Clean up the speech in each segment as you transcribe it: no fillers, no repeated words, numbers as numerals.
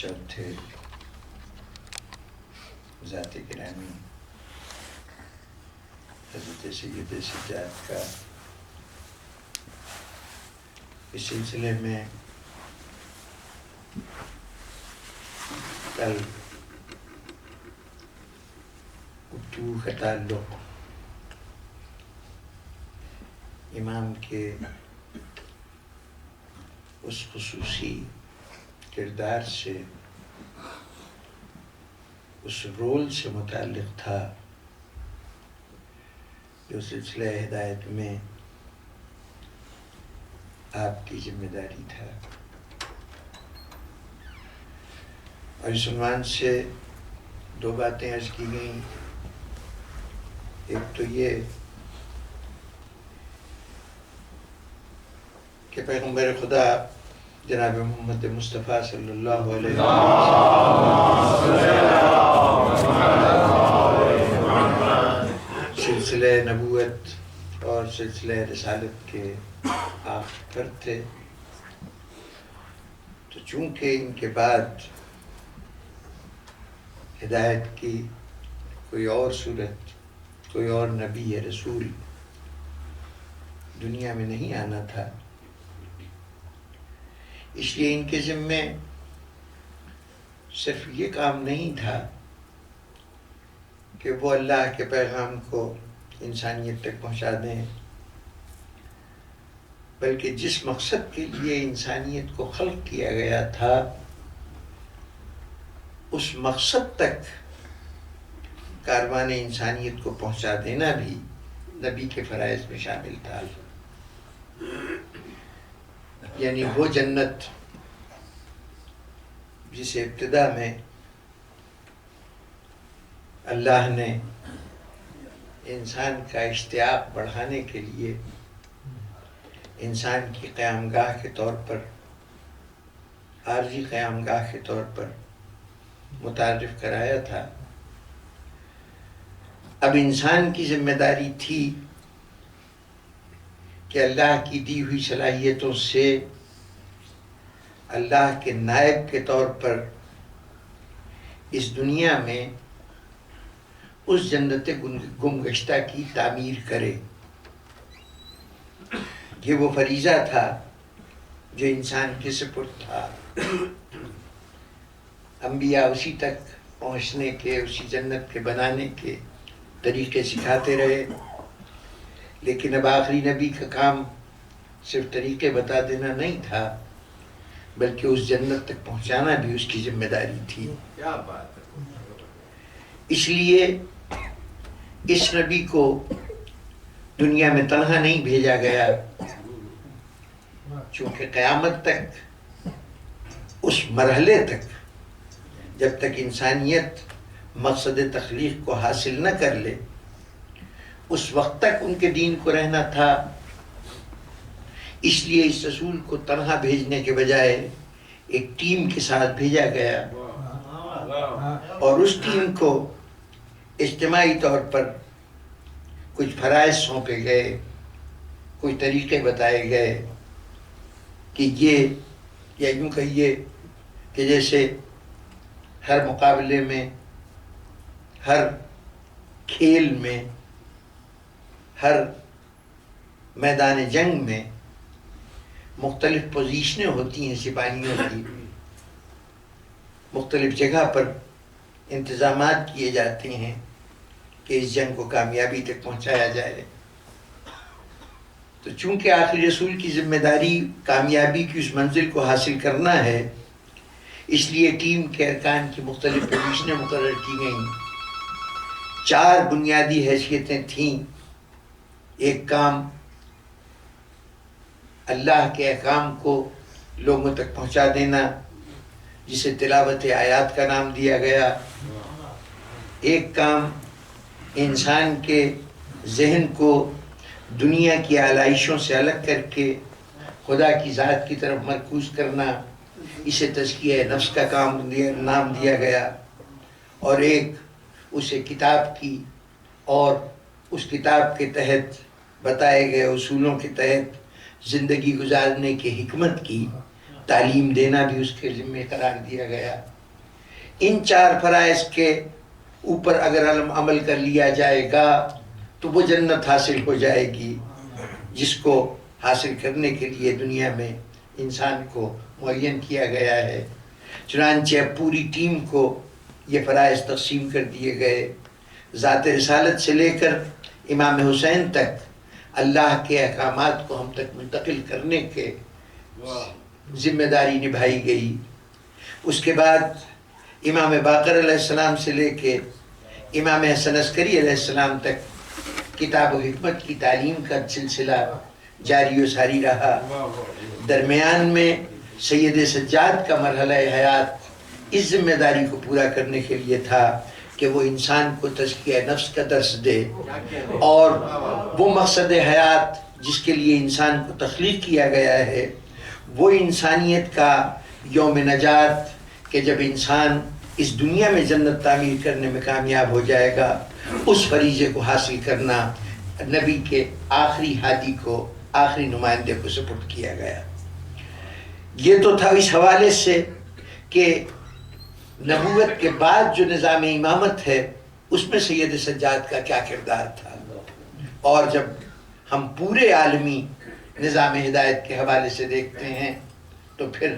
چوتھے ذات گرامی حضرت سید سجاد کا اس سلسلے میں کل گفتگو کا تعلق امام کے اس خصوصی کردار سے، اس رول سے متعلق تھا جو سلسلہ ہدایت میں آپ کی ذمہ داری تھا، اور اس عنوان سے دو باتیں عرض کی گئیں۔ ایک تو یہ کہ پیغمبر خدا جناب محمد مصطفیٰ صلی اللہ علیہ وسلم سلسلہ نبوت اور سلسلہ رسالت کے آخر تھے، تو چونکہ ان کے بعد ہدایت کی کوئی اور صورت، کوئی اور نبی یا رسول دنیا میں نہیں آنا تھا، اس لیے ان کے ذمے صرف یہ کام نہیں تھا کہ وہ اللہ کے پیغام کو انسانیت تک پہنچا دیں، بلکہ جس مقصد کے لیے انسانیت کو خلق کیا گیا تھا اس مقصد تک کاروان انسانیت کو پہنچا دینا بھی نبی کے فرائض میں شامل تھا۔ یعنی وہ جنت جسے ابتدا میں اللہ نے انسان کا اشتیاق بڑھانے کے لیے انسان کی قیام گاہ کے طور پر، عارضی قیام گاہ کے طور پر متعارف کرایا تھا، اب انسان کی ذمہ داری تھی کہ اللہ کی دی ہوئی صلاحیتوں سے اللہ کے نائب کے طور پر اس دنیا میں اس جنت گم گشتہ کی تعمیر کرے۔ یہ وہ فریضہ تھا جو انسان کے سپرد تھا۔ انبیاء اسی تک پہنچنے کے، اسی جنت کے بنانے کے طریقے سکھاتے رہے، لیکن اب آخری نبی کا کام صرف طریقے بتا دینا نہیں تھا، بلکہ اس جنت تک پہنچانا بھی اس کی ذمہ داری تھی۔ کیا بات ہے! اس لیے اس نبی کو دنیا میں تنہا نہیں بھیجا گیا، چونکہ قیامت تک، اس مرحلے تک جب تک انسانیت مقصد تخلیق کو حاصل نہ کر لے، اس وقت تک ان کے دین کو رہنا تھا۔ اس لیے اس رسول کو تنہا بھیجنے کے بجائے ایک ٹیم کے ساتھ بھیجا گیا، اور اس ٹیم کو اجتماعی طور پر کچھ فرائض سونپے گئے، کچھ طریقے بتائے گئے کہ یہ، یا یوں کہیے کہ جیسے ہر مقابلے میں، ہر کھیل میں، ہر میدان جنگ میں مختلف پوزیشنیں ہوتی ہیں سپاہیوں کی، مختلف جگہ پر انتظامات کیے جاتے ہیں کہ اس جنگ کو کامیابی تک پہنچایا جائے۔ تو چونکہ آخری رسول کی ذمہ داری کامیابی کی اس منزل کو حاصل کرنا ہے، اس لیے ٹیم کے ارکان کی مختلف پوزیشنیں مقرر کی گئیں۔ 4 بنیادی حیثیتیں تھیں۔ ایک کام اللہ کے احکام کو لوگوں تک پہنچا دینا، جسے تلاوت آیات کا نام دیا گیا۔ ایک کام انسان کے ذہن کو دنیا کی آلائشوں سے الگ کر کے خدا کی ذات کی طرف مرکوز کرنا، اسے تزکیہ نفس کا نام دیا گیا۔ اور ایک اسے کتاب کی اور اس کتاب کے تحت بتائے گئے اصولوں کے تحت زندگی گزارنے کی حکمت کی تعلیم دینا بھی اس کے ذمہ قرار دیا گیا۔ ان 4 فرائض کے اوپر اگر عمل کر لیا جائے گا تو وہ جنت حاصل ہو جائے گی، جس کو حاصل کرنے کے لیے دنیا میں انسان کو معین کیا گیا ہے۔ چنانچہ پوری ٹیم کو یہ فرائض تقسیم کر دیے گئے۔ ذات رسالت سے لے کر امام حسین تک اللہ کے احکامات کو ہم تک منتقل کرنے کے ذمہ داری نبھائی گئی۔ اس کے بعد امام باقر علیہ السلام سے لے کے امام حسن عسکری علیہ السلام تک کتاب و حکمت کی تعلیم کا سلسلہ جاری و ساری رہا۔ درمیان میں سید سجاد کا مرحلہ حیات اس ذمہ داری کو پورا کرنے کے لیے تھا کہ وہ انسان کو تزکیہ نفس کا درس دے، اور وہ مقصد حیات جس کے لیے انسان کو تخلیق کیا گیا ہے، وہ انسانیت کا یوم نجات کہ جب انسان اس دنیا میں جنت تعمیر کرنے میں کامیاب ہو جائے گا، اس فریضے کو حاصل کرنا نبی کے آخری ہادی کو، آخری نمائندے کو سپرد کیا گیا۔ یہ تو تھا اس حوالے سے کہ نبوت کے بعد جو نظام امامت ہے اس میں سید سجاد کا کیا کردار تھا، اور جب ہم پورے عالمی نظام ہدایت کے حوالے سے دیکھتے ہیں تو پھر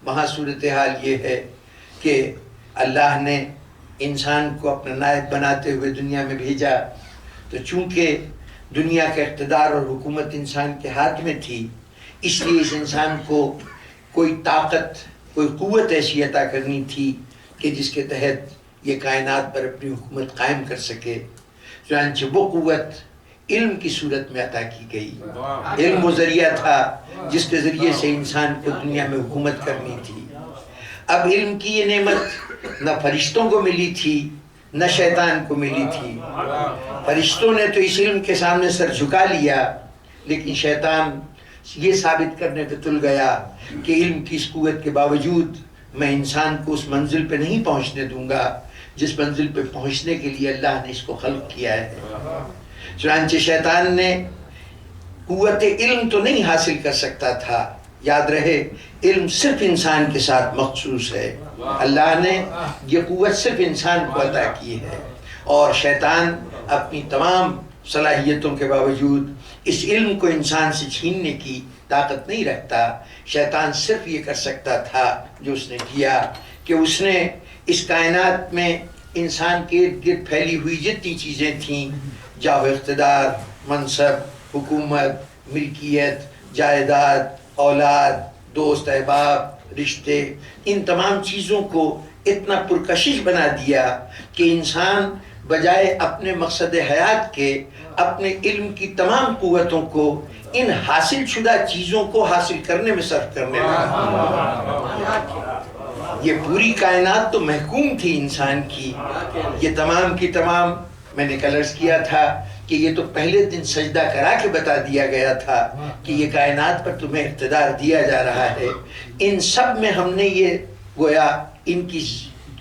وہاں صورتحال یہ ہے کہ اللہ نے انسان کو اپنا نائب بناتے ہوئے دنیا میں بھیجا، تو چونکہ دنیا کا اقتدار اور حکومت انسان کے ہاتھ میں تھی، اس لیے اس انسان کو کوئی طاقت، کوئی قوت ایسی عطا کرنی تھی کہ جس کے تحت یہ کائنات پر اپنی حکومت قائم کر سکے۔ چنانچہ وہ قوت علم کی صورت میں عطا کی گئی۔ علم وہ ذریعہ تھا جس کے ذریعے سے انسان کو دنیا میں حکومت کرنی تھی۔ اب علم کی یہ نعمت نہ فرشتوں کو ملی تھی نہ شیطان کو ملی تھی۔ فرشتوں نے تو اس علم کے سامنے سر جھکا لیا، لیکن شیطان یہ ثابت کرنے پہ تل گیا کہ علم کی اس قوت کے باوجود میں انسان کو اس منزل پہ نہیں پہنچنے دوں گا جس منزل پہ پہنچنے کے لیے اللہ نے اس کو خلق کیا ہے۔ چنانچہ شیطان نے قوت علم تو نہیں حاصل کر سکتا تھا۔ یاد رہے، علم صرف انسان کے ساتھ مخصوص ہے، اللہ نے یہ قوت صرف انسان کو عطا کی ہے، اور شیطان اپنی تمام صلاحیتوں کے باوجود اس علم کو انسان سے چھیننے کی طاقت نہیں رکھتا۔ شیطان صرف یہ کر سکتا تھا جو اس نے کیا کہ اس نے اس کائنات میں انسان کے ارد گرد پھیلی ہوئی جتنی چیزیں تھیں، جاہ و اقتدار، منصب، حکومت، ملکیت، جائیداد، اولاد، دوست احباب، رشتے، ان تمام چیزوں کو اتنا پرکشش بنا دیا کہ انسان بجائے اپنے مقصد حیات کے، اپنے علم کی تمام قوتوں کو ان حاصل شدہ چیزوں کو حاصل کرنے میں صرف کرنے لگا۔ یہ پوری کائنات تو محکوم تھی انسان کی، یہ تمام کی تمام، میں نے کل عرض کیا تھا کہ یہ تو پہلے دن سجدہ کرا کے بتا دیا گیا تھا کہ یہ کائنات پر تمہیں اقتدار دیا جا رہا ہے۔ ان سب میں ہم نے یہ گویا ان کی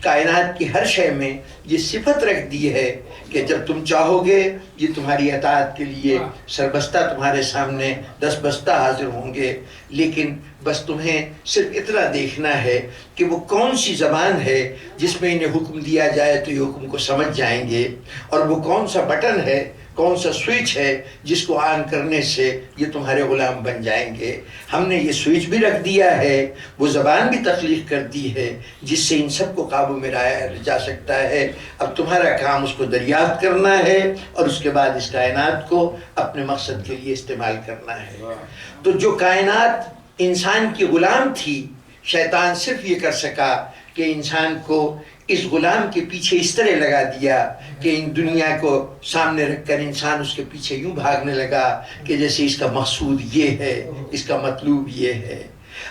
کائنات کی ہر شے میں یہ صفت رکھ دی ہے کہ جب تم چاہو گے یہ تمہاری اطاعت کے لیے سربستہ تمہارے سامنے 10 بستہ حاضر ہوں گے، لیکن بس تمہیں صرف اتنا دیکھنا ہے کہ وہ کون سی زبان ہے جس میں انہیں حکم دیا جائے تو یہ حکم کو سمجھ جائیں گے، اور وہ کون سا بٹن ہے، کون سا سوئچ ہے جس کو آن کرنے سے یہ تمہارے غلام بن جائیں گے۔ ہم نے یہ سوئچ بھی رکھ دیا ہے، وہ زبان بھی تخلیق کر دی ہے جس سے ان سب کو قابو میں لایا جا سکتا ہے۔ اب تمہارا کام اس کو دریافت کرنا ہے اور اس کے بعد اس کائنات کو اپنے مقصد کے لیے استعمال کرنا ہے۔ تو جو کائنات انسان کی غلام تھی، شیطان صرف یہ کر سکا کہ انسان کو اس غلام کے پیچھے اس طرح لگا دیا کہ ان دنیا کو سامنے رکھ کر انسان اس کے پیچھے یوں بھاگنے لگا کہ جیسے اس کا مقصود یہ ہے، اس کا مطلوب یہ ہے۔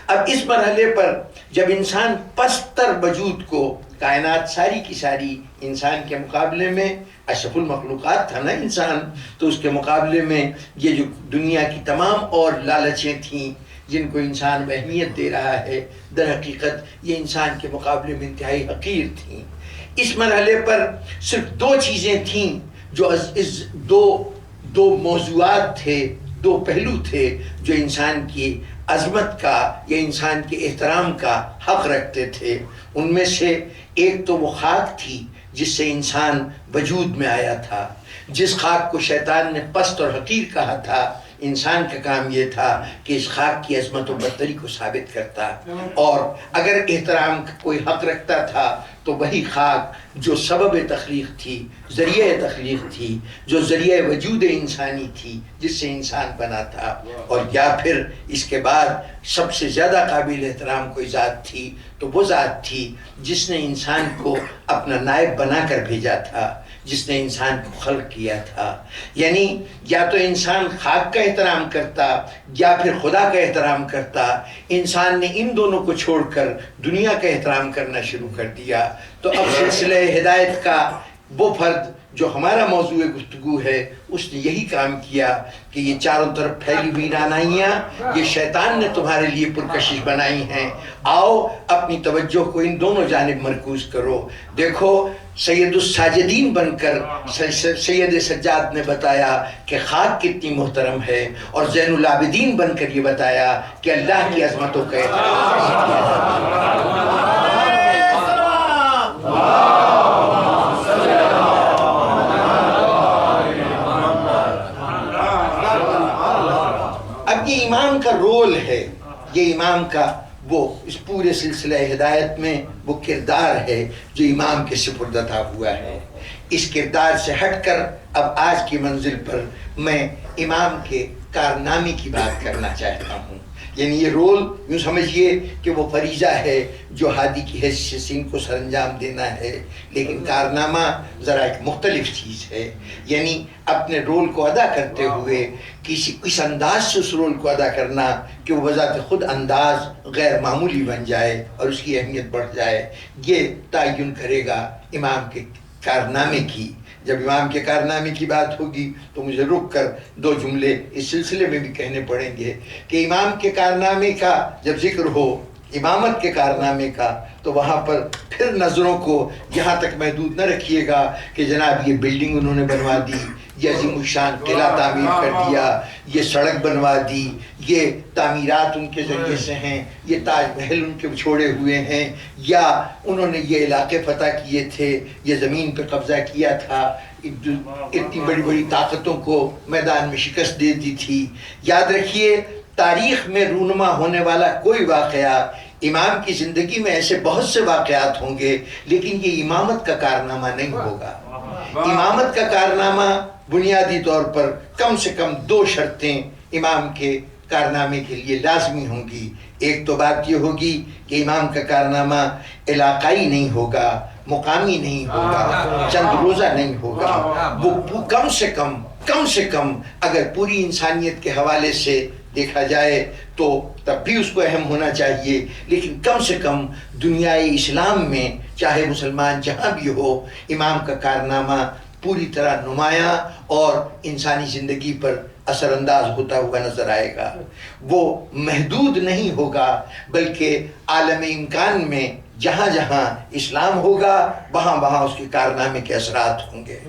اب اس مرحلے پر جب انسان پستر وجود کو، کائنات ساری کی ساری انسان کے مقابلے میں اشرف المخلوقات تھا نا انسان، تو اس کے مقابلے میں یہ جو دنیا کی تمام اور لالچیں تھیں جن کو انسان اہمیت دے رہا ہے، در حقیقت یہ انسان کے مقابلے میں انتہائی حقیر تھیں۔ اس مرحلے پر صرف 2 چیزیں تھیں جو دو موضوعات تھے، 2 پہلو تھے جو انسان کی عظمت کا یا انسان کے احترام کا حق رکھتے تھے، ان میں سے ایک تو وہ خاک تھی جس سے انسان وجود میں آیا تھا. جس خاک کو شیطان نے پست اور حقیر کہا تھا، انسان کا کام یہ تھا کہ اس خاک کی عظمت و برتری کو ثابت کرتا، اور اگر احترام کا کوئی حق رکھتا تھا تو وہی خاک جو سبب تخلیق تھی، ذریعہ تخلیق تھی، جو ذریعہ وجود انسانی تھی، جس سے انسان بنا تھا، اور یا پھر اس کے بعد سب سے زیادہ قابل احترام کوئی ذات تھی تو وہ ذات تھی جس نے انسان کو اپنا نائب بنا کر بھیجا تھا، جس نے انسان کو خلق کیا تھا. یعنی یا تو انسان خاک کا احترام کرتا یا پھر خدا کا احترام کرتا. انسان نے ان دونوں کو چھوڑ کر دنیا کا احترام کرنا شروع کر دیا. تو اب سلسلہ ہدایت کا وہ فرد جو ہمارا موضوع گفتگو ہے، اس نے یہی کام کیا کہ یہ چاروں طرف پھیلی ہوئی رعنائیاں یہ شیطان نے تمہارے لیے پرکشش بنائی ہیں، آؤ اپنی توجہ کو ان دونوں جانب مرکوز کرو. دیکھو سید الساجدین بن کر سید سجاد نے بتایا کہ خاک کتنی محترم ہے، اور زین العابدین بن کر یہ بتایا کہ اللہ کی عظمتوں کا احترام. اب یہ امام کا رول ہے، یہ امام کا وہ اس پورے سلسلہ ہدایت میں وہ کردار ہے جو امام کے سپرد عطا ہوا ہے. اس کردار سے ہٹ کر اب آج کی منزل پر میں امام کے کارنامے کی بات کرنا چاہتا ہوں. یعنی یہ رول یوں سمجھیے کہ وہ فریضہ ہے جو ہادی کی حیثیت سے ان کو سر انجام دینا ہے، لیکن کارنامہ ذرا ایک مختلف چیز ہے. یعنی اپنے رول کو ادا کرتے ہوئے اس انداز سے اس رول کو ادا کرنا کہ وہ بذات خود انداز غیر معمولی بن جائے اور اس کی اہمیت بڑھ جائے، یہ تعین کرے گا امام کے کارنامے کی. جب امام کے کارنامے کی بات ہوگی تو مجھے رک کر دو جملے اس سلسلے میں بھی کہنے پڑیں گے کہ امام کے کارنامے کا جب ذکر ہو، امامت کے کارنامے کا، تو وہاں پر پھر نظروں کو یہاں تک محدود نہ رکھیے گا کہ جناب یہ بلڈنگ انہوں نے بنوا دی، یہ عظیم الشان قلعہ تعمیر کر دیا، یہ سڑک بنوا دی، یہ تعمیرات ان کے ذریعے سے ہیں، یہ تاج محل ان کے چھوڑے ہوئے ہیں، یا انہوں نے یہ علاقے فتح کیے تھے، یہ زمین پہ قبضہ کیا تھا، اتنی بڑی بڑی طاقتوں کو میدان میں شکست دے دی تھی. یاد رکھیے تاریخ میں رونما ہونے والا کوئی واقعہ، امام کی زندگی میں ایسے بہت سے واقعات ہوں گے لیکن یہ امامت کا کارنامہ نہیں ہوگا. امامت کا کارنامہ بنیادی طور پر کم سے کم دو شرطیں امام کے کارنامے کے لیے لازمی ہوں گی. ایک تو بات یہ ہوگی کہ امام کا کارنامہ علاقائی نہیں ہوگا، مقامی نہیں ہوگا، چند روزہ نہیں ہوگا. وہ کم سے کم اگر پوری انسانیت کے حوالے سے دیکھا جائے تو تب بھی اس کو اہم ہونا چاہیے، لیکن کم سے کم دنیائے اسلام میں چاہے مسلمان جہاں بھی ہو، امام کا کارنامہ پوری طرح نمایاں اور انسانی زندگی پر اثر انداز ہوتا ہوا نظر آئے گا. وہ محدود نہیں ہوگا بلکہ عالم امکان میں جہاں جہاں اسلام ہوگا وہاں وہاں اس کے کارنامے کے اثرات ہوں گے.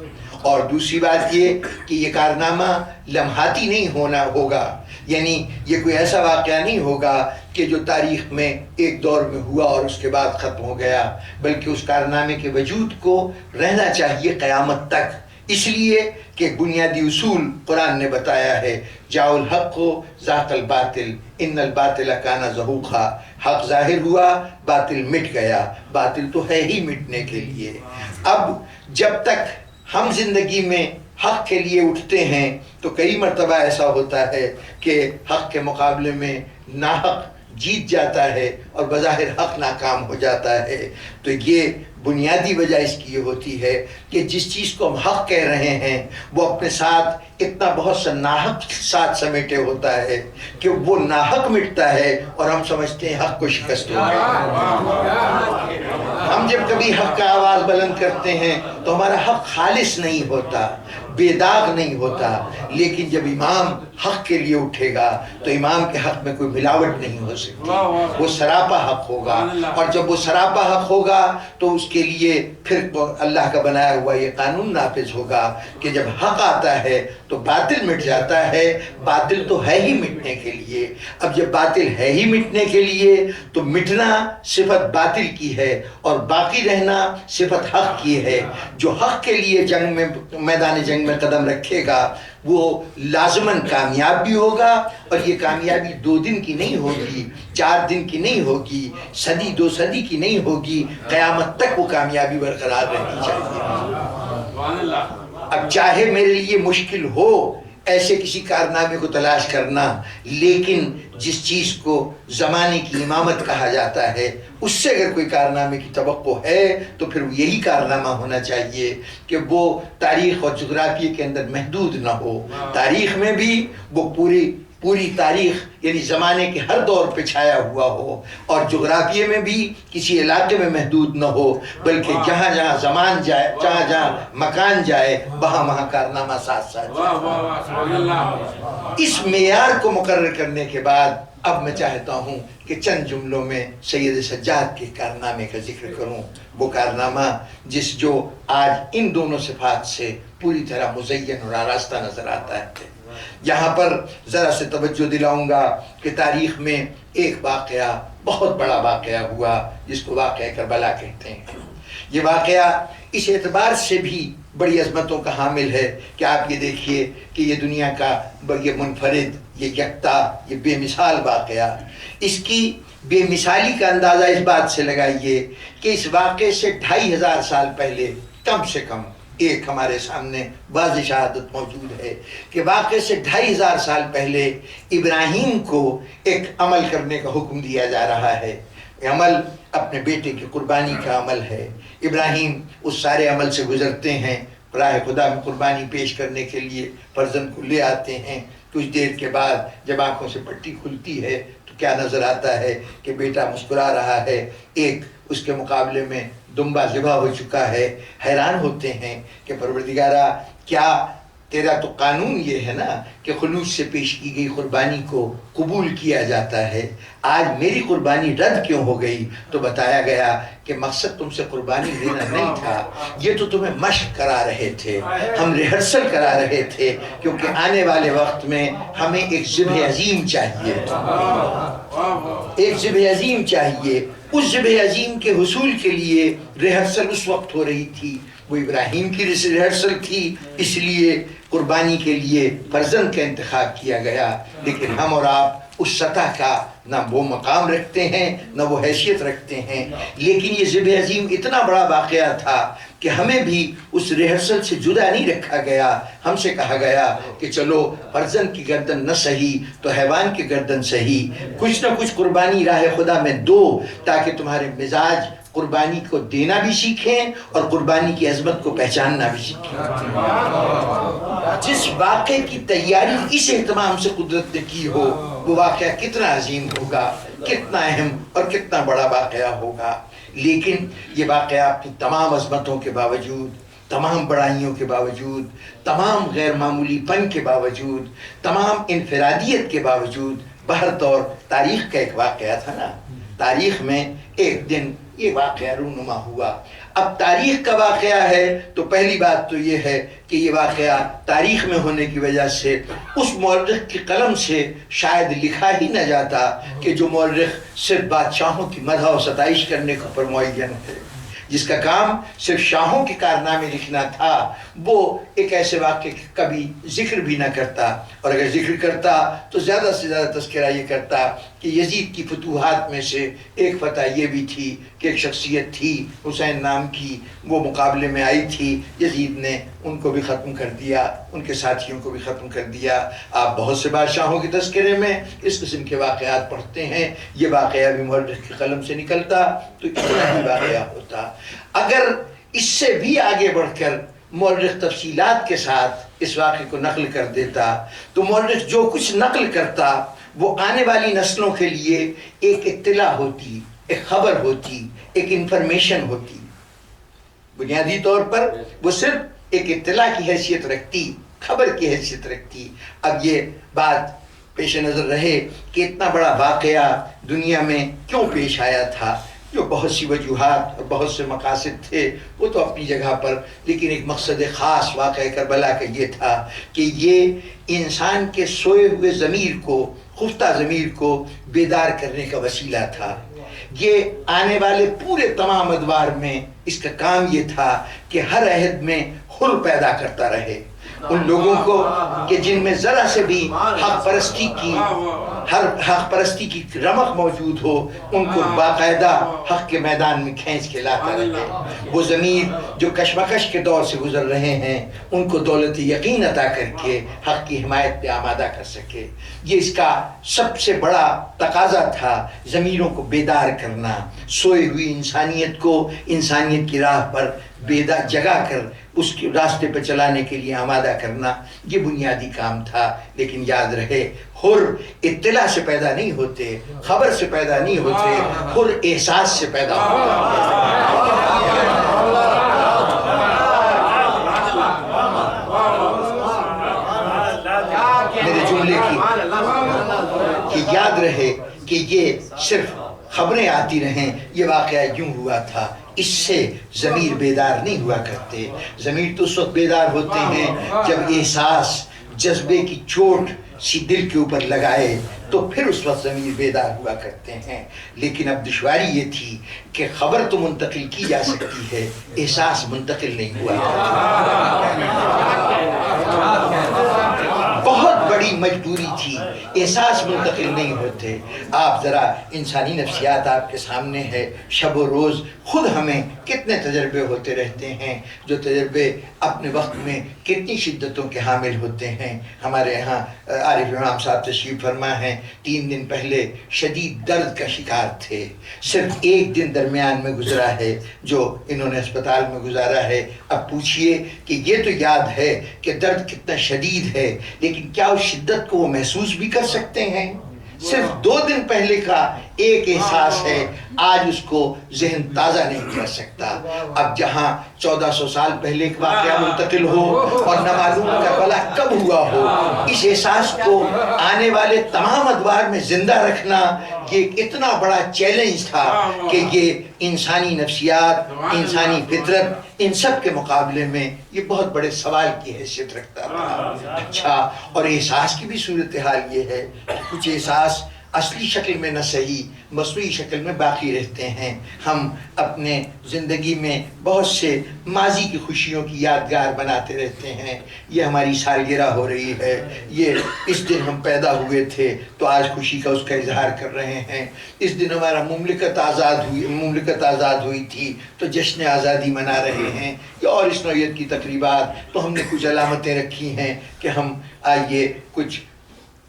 اور دوسری بات یہ کہ یہ کارنامہ لمحاتی نہیں ہوگا، یعنی یہ کوئی ایسا واقعہ نہیں ہوگا کہ جو تاریخ میں ایک دور میں ہوا اور اس کے بعد ختم ہو گیا، بلکہ اس کارنامے کے وجود کو رہنا چاہیے قیامت تک. اس لیے کہ بنیادی اصول قرآن نے بتایا ہے، جاء الحق ذاق الباطل ان الباطل کان زہوقا. حق ظاہر ہوا، باطل مٹ گیا. باطل تو ہے ہی مٹنے کے لیے. اب جب تک ہم زندگی میں حق کے لیے اٹھتے ہیں تو کئی مرتبہ ایسا ہوتا ہے کہ حق کے مقابلے میں ناحق جیت جاتا ہے اور بظاہر حق ناکام ہو جاتا ہے. تو یہ بنیادی وجہ اس کی یہ ہوتی ہے کہ جس چیز کو ہم حق کہہ رہے ہیں وہ اپنے ساتھ اتنا بہت سا ناحق ساتھ سمیٹے ہوتا ہے کہ وہ ناحق مٹتا ہے اور ہم سمجھتے ہیں حق کو شکست ہو گئی. ہم جب کبھی حق کا آواز بلند کرتے ہیں تو ہمارا حق خالص نہیں ہوتا، بے داغ نہیں ہوتا. لیکن جب امام حق کے لیے اٹھے گا تو امام کے حق میں کوئی ملاوٹ نہیں ہو سکتی، وہ سراپا حق ہوگا. اور جب وہ سراپا حق ہوگا تو اس کے لیے پھر اللہ کا بنایا ہوا یہ قانون نافذ ہوگا کہ جب حق آتا ہے تو باطل مٹ جاتا ہے. باطل تو ہے ہی مٹنے کے لیے. اب جب باطل ہے ہی مٹنے کے لیے تو مٹنا صفت باطل کی ہے اور باقی رہنا صفت حق کی ہے. جو حق کے لیے جنگ میں میدان جنگ میں قدم رکھے گا وہ لازماً کامیاب بھی ہوگا. اور یہ کامیابی 2 دن کی نہیں ہوگی، 4 دن کی نہیں ہوگی، صدی 2 صدی کی نہیں ہوگی، قیامت تک وہ کامیابی برقرار رہنی چاہیے. اب چاہے میرے لیے مشکل ہو ایسے کسی کارنامے کو تلاش کرنا، لیکن جس چیز کو زمانے کی امامت کہا جاتا ہے اس سے اگر کوئی کارنامے کی توقع ہے تو پھر یہی کارنامہ ہونا چاہیے کہ وہ تاریخ اور جغرافیے کے اندر محدود نہ ہو. تاریخ میں بھی وہ پوری تاریخ یعنی زمانے کے ہر دور پہ چھایا ہوا ہو، اور جغرافیے میں بھی کسی علاقے میں محدود نہ ہو، بلکہ جہاں جہاں زمان جائے، جہاں جہاں مکان جائے، وہاں کارنامہ ساتھ ساتھ جائے. اس معیار کو مقرر کرنے کے بعد اب میں چاہتا ہوں کہ چند جملوں میں سید سجاد کے کارنامے کا ذکر کروں. وہ کارنامہ جو آج ان دونوں صفات سے پوری طرح مزین اور آراستہ نظر آتا ہے. یہاں پر ذرا سے توجہ دلاؤں گا کہ تاریخ میں ایک واقعہ، بہت بڑا واقعہ ہوا جس کو واقعہ کربلا کہتے ہیں. یہ واقعہ اس اعتبار سے بھی بڑی عظمتوں کا حامل ہے کہ آپ یہ دیکھیے کہ یہ دنیا کا یہ منفرد، یہ یکتا، یہ بے مثال واقعہ. اس کی بے مثالی کا اندازہ اس بات سے لگائیے کہ اس واقعے سے 2500 سال پہلے کم سے کم ایک ہمارے سامنے واضح شہادت موجود ہے کہ واقعے سے 2500 سال پہلے ابراہیم کو ایک عمل کرنے کا حکم دیا جا رہا ہے. یہ عمل اپنے بیٹے کی قربانی کا عمل ہے. ابراہیم اس سارے عمل سے گزرتے ہیں، راہ خدا میں قربانی پیش کرنے کے لیے فرزند کو لے آتے ہیں. کچھ دیر کے بعد جب آنکھوں سے پٹی کھلتی ہے تو کیا نظر آتا ہے کہ بیٹا مسکرا رہا ہے. ایک اس کے مقابلے میں دمبا ذبح ہو چکا ہے. حیران ہوتے ہیں کہ پروردگارا، کیا تیرا تو قانون یہ ہے نا کہ خلوص سے پیش کی گئی قربانی کو قبول کیا جاتا ہے، آج میری قربانی رد کیوں ہو گئی؟ تو بتایا گیا کہ مقصد تم سے قربانی لینا نہیں تھا، یہ تو تمہیں مشق کرا رہے تھے، ہم ریہرسل کرا رہے تھے، کیونکہ آنے والے وقت میں ہمیں ایک ذبح عظیم چاہیے، ایک ذبح عظیم چاہیے. اس ذبح عظیم کے حصول کے لیے ریہرسل اس وقت ہو رہی تھی، وہ ابراہیم کی ریہرسل تھی، اس لیے قربانی کے لیے فرزند کا انتخاب کیا گیا. لیکن ہم اور آپ اس سطح کا نہ وہ مقام رکھتے ہیں نہ وہ حیثیت رکھتے ہیں. لیکن یہ ذبح عظیم اتنا بڑا واقعہ تھا کہ ہمیں بھی اس ریہرسل سے جدا نہیں رکھا گیا. ہم سے کہا گیا کہ چلو فرزند کی گردن نہ سہی تو حیوان کی گردن سہی، کچھ نہ کچھ قربانی راہ خدا میں دو تاکہ تمہارے مزاج قربانی کو دینا بھی سیکھیں اور قربانی کی عظمت کو پہچاننا بھی سیکھیں. جس واقعے کی تیاری اس اہتمام سے قدرت نے کی ہو وہ واقعہ کتنا عظیم ہوگا، کتنا اہم اور کتنا بڑا واقعہ ہوگا. لیکن یہ واقعہ اپنی تمام عظمتوں کے باوجود، تمام بڑائیوں کے باوجود، تمام غیر معمولی پن کے باوجود، تمام انفرادیت کے باوجود بہرطور تاریخ کا ایک واقعہ تھا نا. تاریخ میں ایک دن یہ واقعہ رونما ہوا. اب تاریخ کا واقعہ ہے تو پہلی بات تو یہ ہے کہ یہ واقعہ تاریخ میں ہونے کی وجہ سے اس مورخ کی قلم سے شاید لکھا ہی نہ جاتا کہ جو مورخ صرف بادشاہوں کی مدح و ستائش کرنے کو پر معین ہے، جس کا کام صرف شاہوں کے کارنامے لکھنا تھا، وہ ایک ایسے واقعے کا کبھی ذکر بھی نہ کرتا. اور اگر ذکر کرتا تو زیادہ سے زیادہ تذکرہ یہ کرتا کہ یزید کی فتوحات میں سے ایک فتح یہ بھی تھی کہ ایک شخصیت تھی حسین نام کی، وہ مقابلے میں آئی تھی، یزید نے ان کو بھی ختم کر دیا، ان کے ساتھیوں کو بھی ختم کر دیا. آپ بہت سے بادشاہوں کے تذکرے میں اس قسم کے واقعات پڑھتے ہیں. یہ واقعہ بھی مورخ کی قلم سے نکلتا تو اتنا ہی واقعہ ہوتا. اگر اس سے بھی آگے بڑھ کر مورخ تفصیلات کے ساتھ اس واقعے کو نقل کر دیتا تو مورخ جو کچھ نقل کرتا وہ آنے والی نسلوں کے لیے ایک اطلاع ہوتی، ایک خبر ہوتی، ایک انفارمیشن ہوتی. بنیادی طور پر وہ صرف ایک اطلاع کی حیثیت رکھتی، خبر کی حیثیت رکھتی. اب یہ بات پیش نظر رہے کہ اتنا بڑا واقعہ دنیا میں کیوں پیش آیا تھا، جو بہت سی وجوہات اور بہت سے مقاصد تھے وہ تو اپنی جگہ پر، لیکن ایک مقصد خاص واقعہ کربلا کا یہ تھا کہ یہ انسان کے سوئے ہوئے ضمیر کو، خفتہ ضمیر کو بیدار کرنے کا وسیلہ تھا۔ یہ آنے والے پورے تمام ادوار میں اس کا کام یہ تھا کہ ہر عہد میں حر پیدا کرتا رہے ان لوگوں کو کہ جن میں ذرا سے بھی حق پرستی کی رمق موجود ہو، ان کو باقاعدہ حق کے میدان میں کھینچ کے لاتا رہے۔ وہ ضمیر جو کشمکش کے دور سے گزر رہے ہیں ان کو دولت یقین عطا کر کے حق کی حمایت پہ آمادہ کر سکے۔ یہ اس کا سب سے بڑا تقاضا تھا، ضمیروں کو بیدار کرنا، سوئی ہوئی انسانیت کو انسانیت کی راہ پر بیدار جگا کر اس کے راستے پہ چلانے کے لیے آمادہ کرنا۔ یہ بنیادی کام تھا۔ لیکن یاد رہے، حر اطلاع سے پیدا نہیں ہوتے، خبر سے پیدا نہیں ہوتے، حر احساس سے پیدا ہوتے میرے جملے کی کہ یاد رہے کہ یہ صرف خبریں آتی رہیں، یہ واقعہ یوں ہوا تھا۔ اس سے ضمیر بیدار نہیں ہوا کرتے۔ ضمیر تو اس وقت بیدار ہوتے ہیں جب احساس، جذبے کی چوٹ سی دل کے اوپر لگائے تو پھر اس وقت ضمیر بیدار ہوا کرتے ہیں۔ لیکن اب دشواری یہ تھی کہ خبر تو منتقل کی جا سکتی ہے، احساس منتقل نہیں ہوا۔ بہت بڑی مجبوری تھی، احساس منتقل نہیں ہوتے۔ آپ ذرا انسانی نفسیات آپ کے سامنے ہے، شب و روز خود ہمیں کتنے تجربے ہوتے رہتے ہیں، جو تجربے اپنے وقت میں کتنی شدتوں کے حامل ہوتے ہیں۔ ہمارے یہاں عارف امام صاحب تشریف فرما ہیں، 3 دن پہلے شدید درد کا شکار تھے۔ صرف 1 دن درمیان میں گزرا ہے جو انہوں نے اسپتال میں گزارا ہے۔ اب پوچھئے کہ یہ تو یاد ہے کہ درد کتنا شدید ہے، لیکن کیا اس شدت کو وہ محسوس بھی کر سکتے ہیں؟ صرف 2 دن پہلے کا ایک احساس ہے، آج اس کو ذہن تازہ نہیں کر سکتا۔ اب جہاں 1400 سال پہلے ایک واقعہ منتقل ہو اور نہ معلوم کربلا کب ہوا ہو، اس احساس کو آنے والے تمام ادوار میں زندہ رکھنا یہ اتنا بڑا چیلنج تھا کہ یہ انسانی نفسیات، انسانی فطرت، ان سب کے مقابلے میں یہ بہت بڑے سوال کی حیثیت رکھتا تھا۔ اچھا، اور احساس کی بھی صورتحال یہ ہے کہ کچھ احساس اصلی شکل میں نہ صحیح، مصنوعی شکل میں باقی رہتے ہیں۔ ہم اپنے زندگی میں بہت سے ماضی کی خوشیوں کی یادگار بناتے رہتے ہیں۔ یہ ہماری سالگرہ ہو رہی ہے، یہ اس دن ہم پیدا ہوئے تھے تو آج خوشی کا اس کا اظہار کر رہے ہیں۔ اس دن ہمارا مملکت آزاد ہوئی تھی تو جشن آزادی منا رہے ہیں، اور اس نوعیت کی تقریبات۔ تو ہم نے کچھ علامتیں رکھی ہیں کہ ہم آئیے کچھ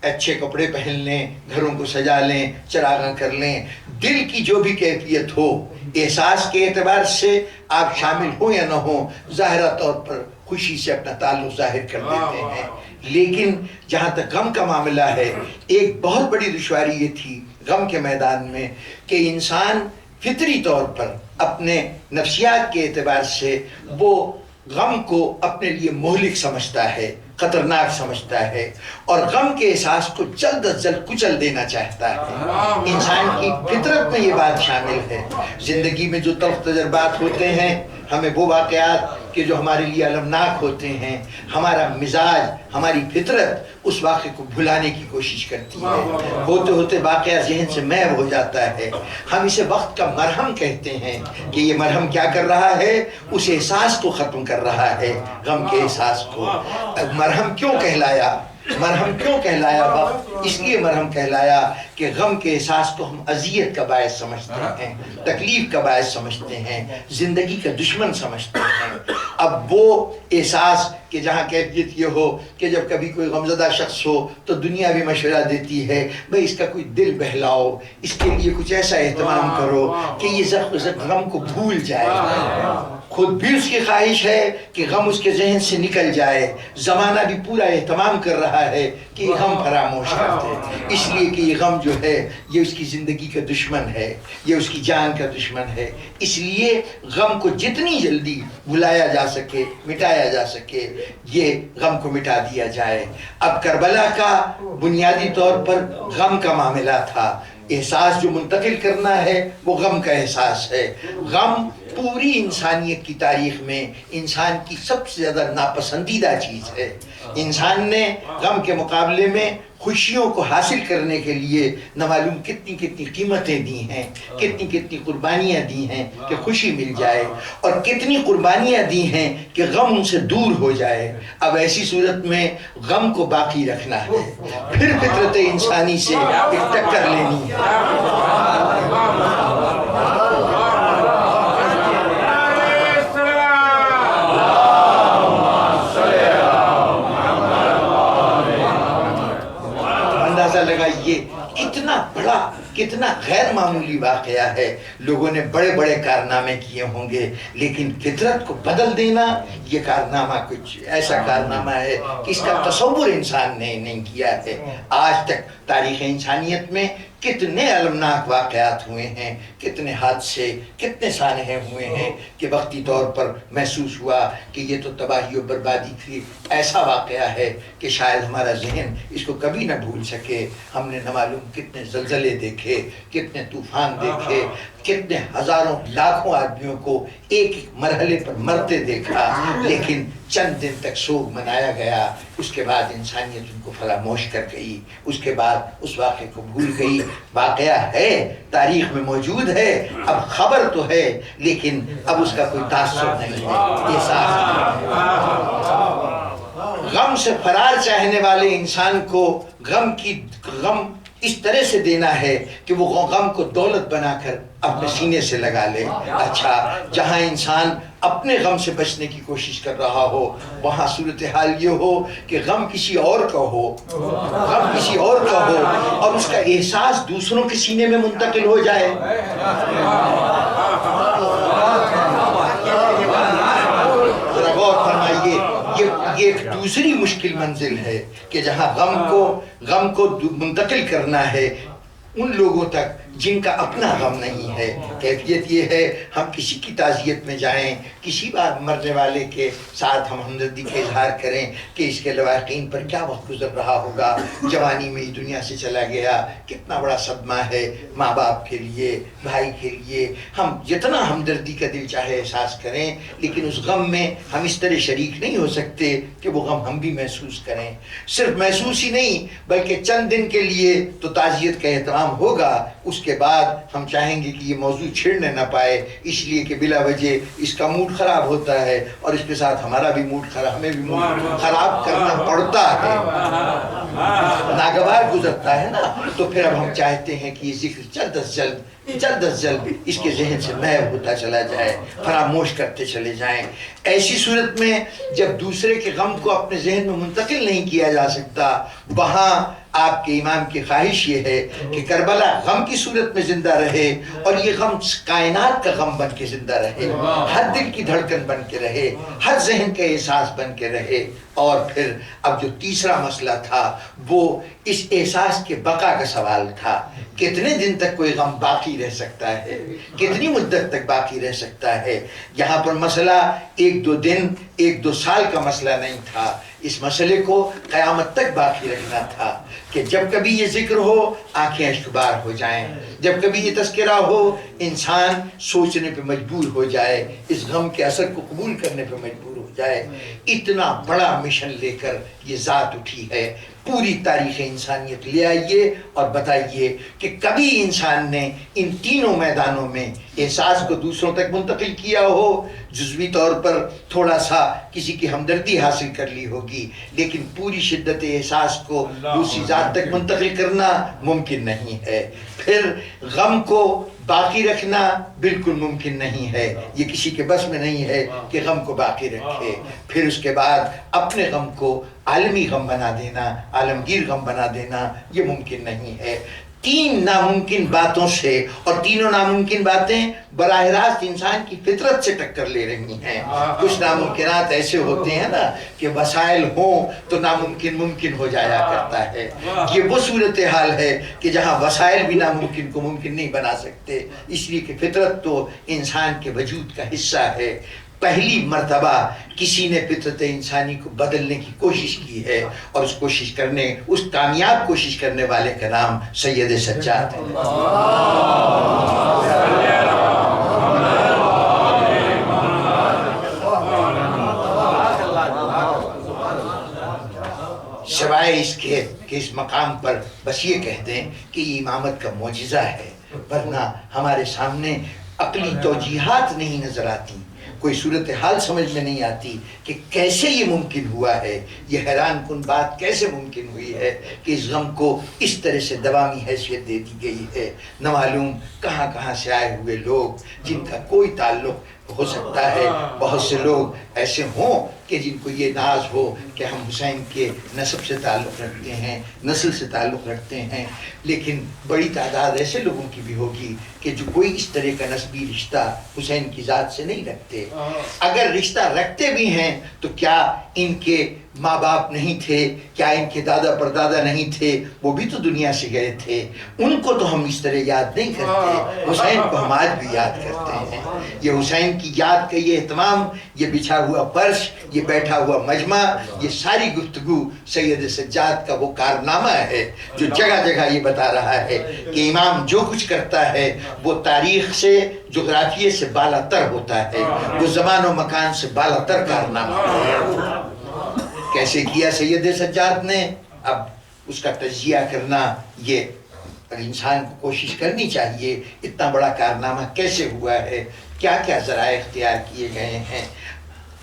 اچھے کپڑے پہن لیں، گھروں کو سجا لیں، چراغاں کر لیں۔ دل کی جو بھی کیفیت ہو، احساس کے اعتبار سے آپ شامل ہوں یا نہ ہوں، ظاہرہ طور پر خوشی سے اپنا تعلق ظاہر کر دیتے ہیں۔ لیکن جہاں تک غم کا معاملہ ہے، ایک بہت بڑی دشواری یہ تھی غم کے میدان میں کہ انسان فطری طور پر اپنے نفسیات کے اعتبار سے وہ غم کو اپنے لیے مہلک سمجھتا ہے، خطرناک سمجھتا ہے، اور غم کے احساس کو جلد از جلد کچل دینا چاہتا ہے۔ انسان کی فطرت میں یہ بات شامل ہے۔ زندگی میں جو تلخ تجربات ہوتے ہیں، ہمیں وہ واقعات کہ جو ہمارے لیے المناک ہوتے ہیں، ہمارا مزاج، ہماری فطرت اس واقعے کو بھلانے کی کوشش کرتی ہے۔ ہوتے ہوتے واقعہ ذہن سے محو ہو جاتا ہے۔ ہم اسے وقت کا مرہم کہتے ہیں کہ یہ مرہم کیا کر رہا ہے؟ اس احساس کو ختم کر رہا ہے، غم کے احساس کو۔ مرہم کیوں کہلایا؟ مرہم کیوں کہلایا وقت؟ اس لیے مرہم کہلایا کہ غم کے احساس کو ہم اذیت کا باعث سمجھتے ہیں، تکلیف کا باعث سمجھتے ہیں، زندگی کا دشمن سمجھتے ہیں۔ اب وہ احساس کہ جہاں کیفیت یہ ہو کہ جب کبھی کوئی غمزدہ شخص ہو تو دنیا بھی مشورہ دیتی ہے، بھئی اس کا کوئی دل بہلاؤ، اس کے لیے کچھ ایسا اہتمام کرو کہ یہ غم کو بھول جائے۔ خود بھی اس کی خواہش ہے کہ غم اس کے ذہن سے نکل جائے، زمانہ بھی پورا اہتمام کر رہا ہے کہ یہ غم فراموش کر دے، اس لیے کہ یہ غم جو ہے یہ اس کی زندگی کا دشمن ہے، یہ اس کی جان کا دشمن ہے۔ اس لیے غم کو جتنی جلدی بھلایا جا سکے، مٹایا جا سکے، یہ غم کو مٹا دیا جائے۔ اب کربلا کا بنیادی طور پر غم کا معاملہ تھا۔ احساس جو منتقل کرنا ہے وہ غم کا احساس ہے۔ غم پوری انسانیت کی تاریخ میں انسان کی سب سے زیادہ ناپسندیدہ چیز ہے۔ انسان نے غم کے مقابلے میں خوشیوں کو حاصل کرنے کے لیے نہ معلوم کتنی کتنی قیمتیں دی ہیں، کتنی کتنی قربانیاں دی ہیں کہ خوشی مل جائے، اور کتنی قربانیاں دی ہیں کہ غم ان سے دور ہو جائے۔ اب ایسی صورت میں غم کو باقی رکھنا ہے، پھر فطرت انسانی سے ایک ٹکر لینی ہے۔ لگائیے کتنا بڑا، کتنا غیر معمولی واقعہ ہے۔ لوگوں نے بڑے بڑے کارنامے کیے ہوں گے، لیکن فطرت کو بدل دینا یہ کارنامہ کچھ ایسا کارنامہ ہے کہ اس کا تصور انسان نے نہیں کیا ہے۔ آج تک تاریخ انسانیت میں کتنے المناک واقعات ہوئے ہیں، کتنے حادثے، کتنے سانحے ہوئے ہیں کہ وقتی طور پر محسوس ہوا کہ یہ تو تباہی و بربادی تھی۔ ایسا واقعہ ہے کہ شاید ہمارا ذہن اس کو کبھی نہ بھول سکے۔ ہم نے نہ معلوم کتنے زلزلے دیکھے، کتنے طوفان دیکھے، کتنے ہزاروں لاکھوں آدمیوں کو ایک ایک مرحلے پر مرتے دیکھا، لیکن چند دن تک سوگ منایا گیا۔ اس کے بعد انسانیت ان کو فراموش کر گئی، اس کے بعد اس واقعے کو بھول گئی۔ واقعہ ہے، تاریخ میں موجود ہے، اب خبر تو ہے لیکن اب اس کا کوئی تاثر نہیں ہے، احساس نہیں۔ غم سے فرار چاہنے والے انسان کو غم اس طرح سے دینا ہے کہ وہ غم کو دولت بنا کر اپنے سینے سے لگا لے۔ اچھا، جہاں انسان اپنے غم سے بچنے کی کوشش کر رہا ہو وہاں صورتحال یہ ہو کہ غم کسی اور کا ہو، غم کسی اور کا ہو اور اس کا احساس دوسروں کے سینے میں منتقل ہو جائے۔ ذرا غور فرمائیے، یہ ایک دوسری مشکل منزل ہے کہ جہاں غم کو منتقل کرنا ہے ان لوگوں تک جن کا اپنا غم نہیں ہے۔ کیفیت یہ ہے ہم کسی کی تعزیت میں جائیں، کسی بار مرنے والے کے ساتھ ہم ہمدردی کا اظہار کریں کہ اس کے لواحقین پر کیا وقت گزر رہا ہوگا، جوانی میں ہی دنیا سے چلا گیا، کتنا بڑا صدمہ ہے ماں باپ کے لیے، بھائی کے لیے۔ ہم جتنا ہمدردی کا دل چاہے احساس کریں، لیکن اس غم میں ہم اس طرح شریک نہیں ہو سکتے کہ وہ غم ہم بھی محسوس کریں۔ صرف محسوس ہی نہیں بلکہ چند دن کے لیے تو تعزیت کا اہتمام ہوگا، اس کے بعد ہم چاہیں گے کہ یہ موضوع چھڑنے نہ پائے، اس لیے کہ بلا وجہ اس کا موڈ خراب ہوتا ہے اور اس کے ساتھ ہمارا بھی موڈ خراب، ہمیں بھی موڈ خراب کرنا پڑتا ہے، ناگوار گزرتا ہے نا۔ تو پھر اب ہم چاہتے ہیں کہ یہ ذکر جلد از جلد اس کے ذہن سے محو ہوتا چلا جائے، فراموش کرتے چلے جائیں۔ ایسی صورت میں جب دوسرے کے غم کو اپنے ذہن میں منتقل نہیں کیا جا سکتا، وہاں آپ کے امام کی خواہش یہ ہے کہ کربلا غم کی صورت میں زندہ رہے اور یہ غم کائنات کا غم بن کے زندہ رہے، ہر دل کی دھڑکن بن کے رہے، ہر ذہن کا احساس بن کے رہے۔ اور پھر اب جو تیسرا مسئلہ تھا وہ اس احساس کے بقا کا سوال تھا۔ کتنے دن تک کوئی غم باقی رہ سکتا ہے، کتنی مدت تک باقی رہ سکتا ہے؟ یہاں پر مسئلہ ایک دو دن، ایک دو سال کا مسئلہ نہیں تھا، اس مسئلے کو قیامت تک باقی رکھنا تھا کہ جب کبھی یہ ذکر ہو آنکھیں اشکبار ہو جائیں، جب کبھی یہ تذکرہ ہو انسان سوچنے پہ مجبور ہو جائے، اس غم کے اثر کو قبول کرنے پہ مجبور ہو جائے۔ اتنا بڑا مشن لے کر یہ ذات اٹھی ہے۔ پوری تاریخ انسانیت لے آئیے اور بتائیے کہ کبھی انسان نے ان تینوں میدانوں میں احساس کو دوسروں تک منتقل کیا ہو۔ جزوی طور پر تھوڑا سا کسی کی ہمدردی حاصل کر لی ہوگی، لیکن پوری شدت احساس کو دوسری ذات تک منتقل کرنا ممکن نہیں ہے۔ پھر غم کو باقی رکھنا بالکل ممکن نہیں ہے، یہ کسی کے بس میں نہیں ہے کہ غم کو باقی رکھے۔ پھر اس کے بعد اپنے غم کو عالمی غم بنا دینا، عالمگیر غم بنا دینا یہ ممکن نہیں ہے۔ تین ناممکن باتوں سے، اور تینوں ناممکن باتیں براہ راست انسان کی فطرت سے ٹکر لے رہی ہیں۔ کچھ ناممکنات ایسے ہوتے ہیں نا کہ وسائل ہوں تو ناممکن ممکن ہو جایا کرتا ہے۔ یہ وہ صورتحال ہے کہ جہاں وسائل بھی ناممکن کو ممکن نہیں بنا سکتے، اس لیے کہ فطرت تو انسان کے وجود کا حصہ ہے۔ پہلی مرتبہ کسی نے فطرت انسانی کو بدلنے کی کوشش کی ہے، اور اس کامیاب کوشش کرنے والے کا نام سید سجاد ہے۔ سوائے اس کے کہ اس مقام پر بس یہ کہہ دیں کہ یہ امامت کا معجزہ ہے، ورنہ ہمارے سامنے عقلی توجیحات نہیں نظر آتی، کوئی صورتحال سمجھ میں نہیں آتی کہ کیسے یہ ممکن ہوا ہے، یہ حیران کن بات کیسے ممکن ہوئی ہے کہ اس غم کو اس طرح سے دوامی حیثیت دے دی گئی ہے۔ نہ معلوم کہاں کہاں سے آئے ہوئے لوگ جن کا کوئی تعلق ہو سکتا ہے، بہت سے لوگ ایسے ہوں کہ جن کو یہ ناز ہو کہ ہم حسین کے نسب سے تعلق رکھتے ہیں، نسل سے تعلق رکھتے ہیں، لیکن بڑی تعداد ایسے لوگوں کی بھی ہوگی کہ جو کوئی اس طرح کا نسبی رشتہ حسین کی ذات سے نہیں رکھتے۔ اگر رشتہ رکھتے بھی ہیں تو کیا ان کے ماں باپ نہیں تھے، کیا ان کے دادا پردادا نہیں تھے؟ وہ بھی تو دنیا سے گئے تھے، ان کو تو ہم اس طرح یاد نہیں کرتے، حسین کو ہم آج بھی یاد کرتے ہیں۔ یہ حسین کی یاد کا یہ اہتمام، یہ بچھا ہوا فرش، یہ بیٹھا ہوا مجمع، یہ ساری گفتگو سید سجاد کا وہ کارنامہ ہے جو جگہ جگہ یہ بتا رہا ہے کہ امام جو کچھ کرتا ہے وہ تاریخ سے، جغرافیے سے بالا تر ہوتا ہے، وہ زمان و مکان سے بالا تر کارنامہ ہے۔ کیسے کیا سید سجاد نے؟ اب اس کا تجزیہ کرنا، یہ انسان کو کوشش کرنی چاہیے، اتنا بڑا کارنامہ کیسے ہوا ہے، کیا کیا ذرائع اختیار کیے گئے ہیں۔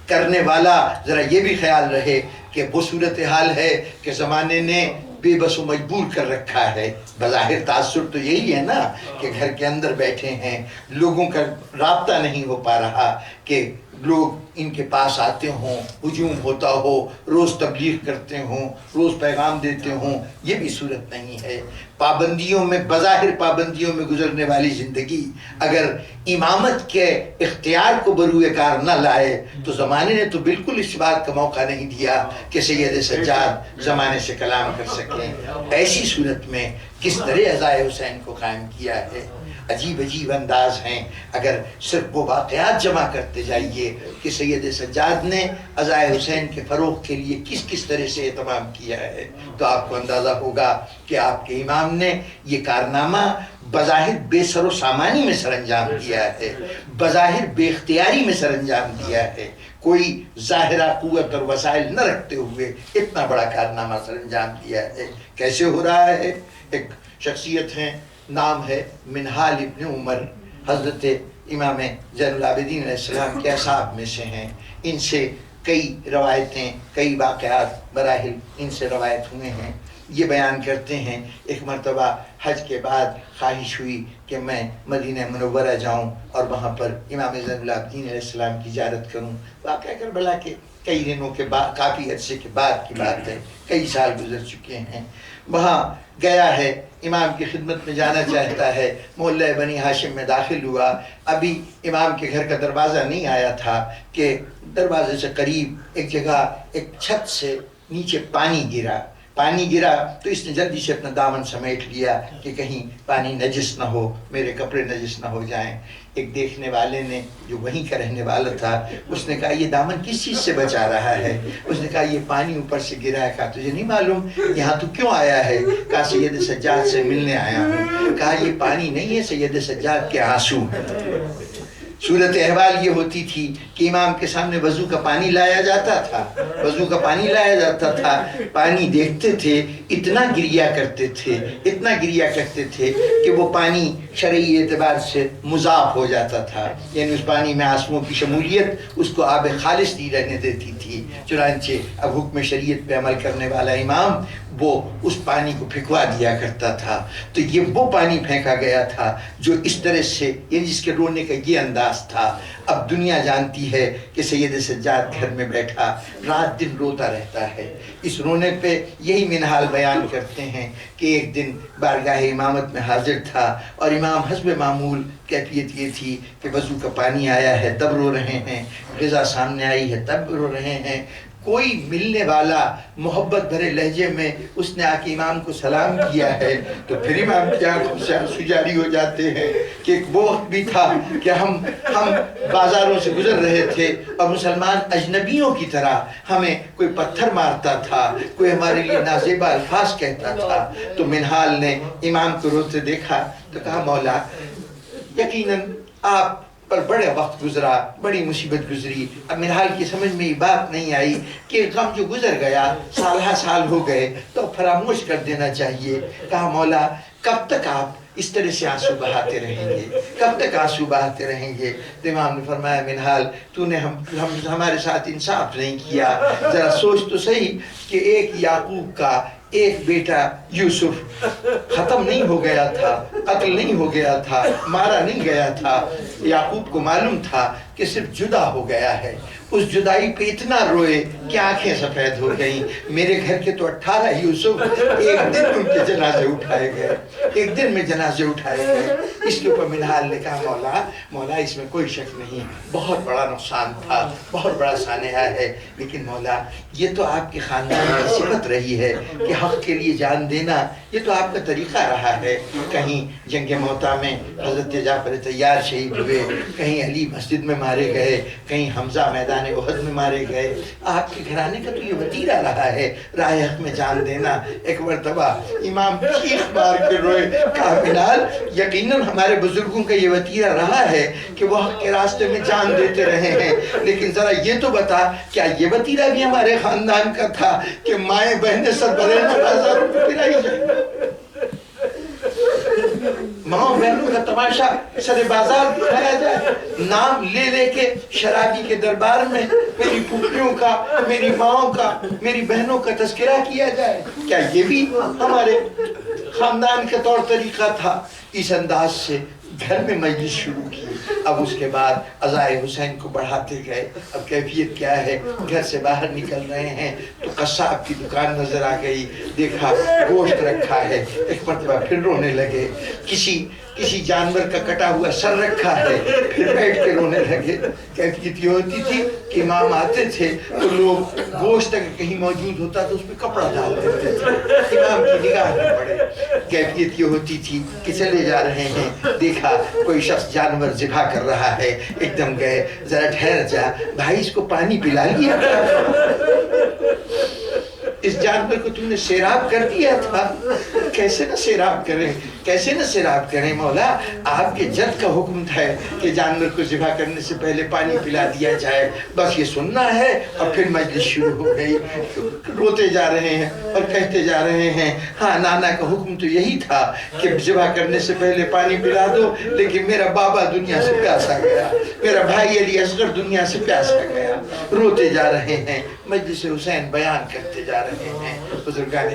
کرنے والا ذرا یہ بھی خیال رہے کہ وہ صورتحال ہے کہ زمانے نے بے بس و مجبور کر رکھا ہے۔ بظاہر تاثر تو یہی ہے نا کہ گھر کے اندر بیٹھے ہیں، لوگوں کا رابطہ نہیں ہو پا رہا کہ لوگ ان کے پاس آتے ہوں، ہجوم ہوتا ہو، روز تبلیغ کرتے ہوں، روز پیغام دیتے ہوں، یہ بھی صورت نہیں ہے۔ پابندیوں میں، بظاہر پابندیوں میں گزرنے والی زندگی اگر امامت کے اختیار کو بروئے کار نہ لائے تو زمانے نے تو بالکل اس بات کا موقع نہیں دیا کہ سید سجاد زمانے سے کلام کر سکیں۔ ایسی صورت میں کس طرح عزائے حسین کو قائم کیا ہے، عجیب عجیب انداز ہیں۔ اگر صرف وہ واقعات جمع کرتے جائیے کہ سید سجاد نے عزائے حسین کے فروغ کے لیے کس کس طرح سے اہتمام کیا ہے تو آپ کو اندازہ ہوگا کہ آپ کے امام نے یہ کارنامہ بظاہر بے سر و سامانی میں سر انجام دیا ہے، بظاہر بے اختیاری میں سر انجام دیا ہے، کوئی ظاہرہ قوت اور وسائل نہ رکھتے ہوئے اتنا بڑا کارنامہ سر انجام دیا ہے۔ کیسے ہو رہا ہے؟ ایک شخصیت ہیں، نام ہے منہال ابن عمر، حضرت امام زین العابدین علیہ السلام کے اصحاب میں سے ہیں۔ ان سے کئی روایتیں، کئی واقعات مراحل ان سے روایت ہوئے ہیں۔ یہ بیان کرتے ہیں ایک مرتبہ حج کے بعد خواہش ہوئی کہ میں مدینہ منورہ جاؤں اور وہاں پر امام زین العابدین علیہ السلام کی زیارت کروں۔ واقعہ کربلا کے کئی دنوں کے بعد، کافی عرصے کے بعد کی بات ہے، کئی سال گزر چکے ہیں۔ وہاں گیا ہے، امام کی خدمت میں جانا چاہتا ہے، محلہ بنی ہاشم میں داخل ہوا، ابھی امام کے گھر کا دروازہ نہیں آیا تھا کہ دروازے سے قریب ایک جگہ ایک چھت سے نیچے پانی گرا تو اس نے جلدی سے اپنا دامن سمیٹ لیا کہ کہیں پانی نجس نہ ہو، میرے کپڑے نجس نہ ہو جائیں۔ ایک دیکھنے والے نے، جو وہیں کا رہنے والا تھا، اس نے کہا یہ دامن کس چیز سے بچا رہا ہے؟ اس نے کہا یہ پانی اوپر سے گرا ہے۔ کہا تجھے نہیں معلوم یہاں تو کیوں آیا ہے؟ کہا سید سجاد سے ملنے آیا ہوں۔ کہا یہ پانی نہیں ہے، سید سجاد کے آنسو ہیں۔ صورت احوال یہ ہوتی تھی کہ امام کے سامنے وضو کا پانی لایا جاتا تھا، پانی دیکھتے تھے، اتنا گریا کرتے تھے کہ وہ پانی شرعی اعتبار سے مضاف ہو جاتا تھا، یعنی اس پانی میں آنسوؤں کی شمولیت اس کو آب خالص نہیں رہنے دیتی تھی۔ چنانچہ اب حکم شریعت پہ عمل کرنے والا امام وہ اس پانی کو پھینکوا دیا کرتا تھا۔ تو یہ وہ پانی پھینکا گیا تھا جو اس طرح سے، یعنی جس کے رونے کا یہ انداز تھا۔ اب دنیا جانتی ہے کہ سید سجاد گھر میں بیٹھا رات دن روتا رہتا ہے۔ اس رونے پہ یہی منہال بیان کرتے ہیں کہ ایک دن بارگاہ امامت میں حاضر تھا اور امام حسب معمول کیفیت یہ تھی کہ وضو کا پانی آیا ہے تب رو رہے ہیں، غذا سامنے آئی ہے تب رو رہے ہیں، کوئی ملنے والا محبت بھرے لہجے میں اس نے آ کے امام کو سلام کیا ہے تو پھر امام کی آنکھوں سے آنسو جاری ہو جاتے ہیں کہ ایک وہ وقت بھی تھا کہ ہم بازاروں سے گزر رہے تھے اور مسلمان اجنبیوں کی طرح ہمیں کوئی پتھر مارتا تھا، کوئی ہمارے لیے نازیبا الفاظ کہتا تھا. تو منہال نے امام کو روتے دیکھا تو کہا مولا یقیناً آپ پر بڑے وقت گزرا، بڑی مصیبت گزری. اب منہال کی سمجھ میں یہ بات نہیں آئی کہ غم جو گزر گیا سالہ سال ہو گئے تو فراموش کر دینا چاہیے. کہا مولا کب تک آپ اس طرح سے آنسو بہاتے رہیں گے، کب تک آنسو بہاتے رہیں گے؟ تو امام نے فرمایا منہال تو نے ہمارے ساتھ انصاف نہیں کیا. ذرا سوچ تو صحیح کہ ایک یعقوب کا ایک بیٹا یوسف ختم نہیں ہو گیا تھا، قتل نہیں ہو گیا تھا، مارا نہیں گیا تھا. یعقوب کو معلوم تھا کہ صرف جدا ہو گیا ہے. اس جدائی پہ اتنا روئے کہ آنکھیں سفید ہو گئیں. میرے گھر کے تو 18 یوسف ایک دن ان کے جنازے اٹھائے گئے، ایک دن میں جنازے اٹھائے گئے. اس کے اوپر منہال نے کہا مولا اس میں کوئی شک نہیں، بہت بڑا نقصان تھا، بہت بڑا سانحہ ہے، لیکن مولا یہ تو آپ کے خاندان کی صفت رہی ہے کہ حق کے لیے جان دینا، یہ تو آپ کا طریقہ رہا ہے. کہیں جنگ موتا میں حضرت جعفر طیار شہید ہوئے، کہیں علی مسجد میں مارے گئے، کہیں حمزہ میدان احد میں مارے گئے. آپ کے گھرانے کا تو یہ وتیرہ رہا ہے راہ حق میں جان دینا. ایک مرتبہ امام چیخ مار کے روئے. کہا منہال یقیناً ہمارے بزرگوں کا یہ وتیرہ رہا ہے کہ وہ حق کے راستے میں جان دیتے رہے ہیں، لیکن ذرا یہ تو بتا کیا یہ وتیرہ بھی ہمارے خاندان کا تھا کہ مائیں بہنیں سب بڑے بازاروں میں پھرائی جائیں؟ ماں بہنوں کا تماشا سر بازار دکھایا جائے، نام لے لے کے شرابی کے دربار میں میری پھوپھیوں کا، میری ماں کا، میری بہنوں کا تذکرہ کیا جائے؟ کیا یہ بھی ہمارے خاندان کا طور طریقہ تھا؟ اس انداز سے گھر میں مجلس شروع کی. اب اس کے بعد عزائے حسین کو بڑھاتے گئے. اب کیفیت کیا ہے؟ گھر سے باہر نکل رہے ہیں تو قصاب کی دکان نظر آ گئی. دیکھا گوشت رکھا ہے. ایک مرتبہ پھر رونے لگے. کسی جانور کا کٹا ہوا سر رکھا ہے، پھر بیٹھ کے رونے لگے. کیفیت یہ ہوتی تھی کہ امام آتے تھے تو لوگ گوشت اگر کہیں موجود ہوتا تو اس پہ کپڑا ڈال دیتے تھے، امام کی نگاہ نہ پڑے. کیفیت یہ ہوتی تھی کہ چلے جا رہے ہیں، دیکھا کوئی شخص جانور ذبح کر رہا ہے، ایک دم گئے ذرا ٹھہر جا بھائی، اس کو پانی پلا لیا، اس جانور کو تم نے سیراب کر دیا تھا. کیسے نہ سیراب کریں، کیسے نہ سیراب کریں مولا؟ آپ کے جد کا حکم تھا کہ جانور کو ذبح کرنے سے پہلے پانی پلا دیا جائے. بس یہ سننا ہے. اور پھر مجلس شروع ہو گئی. روتے جا رہے ہیں اور کہتے جا رہے ہیں ہاں نانا کا حکم تو یہی تھا کہ ذبح کرنے سے پہلے پانی پلا دو، لیکن میرا بابا دنیا سے پیاسا گیا، میرا بھائی علی اصغر دنیا سے پیاسا گیا. روتے جا رہے ہیں، مجلس حسین بیان کرتے جا رہے ہیں. بزرگان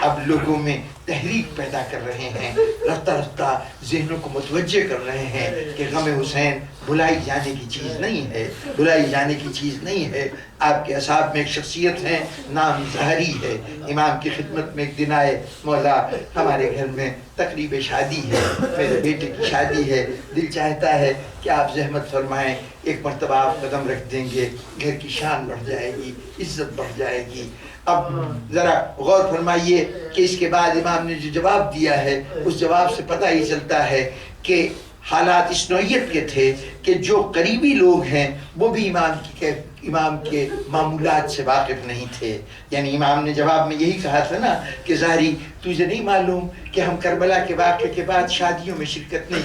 اب لوگوں میں تحریک پیدا کر رہے ہیں، رفتہ رفتہ ذہنوں کو متوجہ کر رہے ہیں کہ غم حسین بھلائی جانے کی چیز نہیں ہے، بھلائی جانے کی چیز نہیں ہے. آپ کے اصحاب میں ایک شخصیت ہے، نام ظاہری ہے. امام کی خدمت میں ایک دن آئے، مولا ہمارے گھر میں تقریب شادی ہے، میرے بیٹے کی شادی ہے، دل چاہتا ہے کہ آپ زحمت فرمائیں، ایک مرتبہ آپ قدم رکھ دیں گے، گھر کی شان بڑھ جائے گی، عزت بڑھ جائے گی. اب ذرا غور فرمائیے کہ اس کے بعد امام نے جو جواب دیا ہے اس جواب سے پتہ ہی چلتا ہے کہ حالات اس نوعیت کے تھے کہ جو قریبی لوگ ہیں وہ بھی امام کے معمولات سے واقف نہیں تھے. یعنی امام نے جواب میں یہی کہا تھا نا کہ ظاہری تجھے نہیں معلوم کہ ہم کربلا کے واقعے کے بعد شادیوں میں شرکت نہیں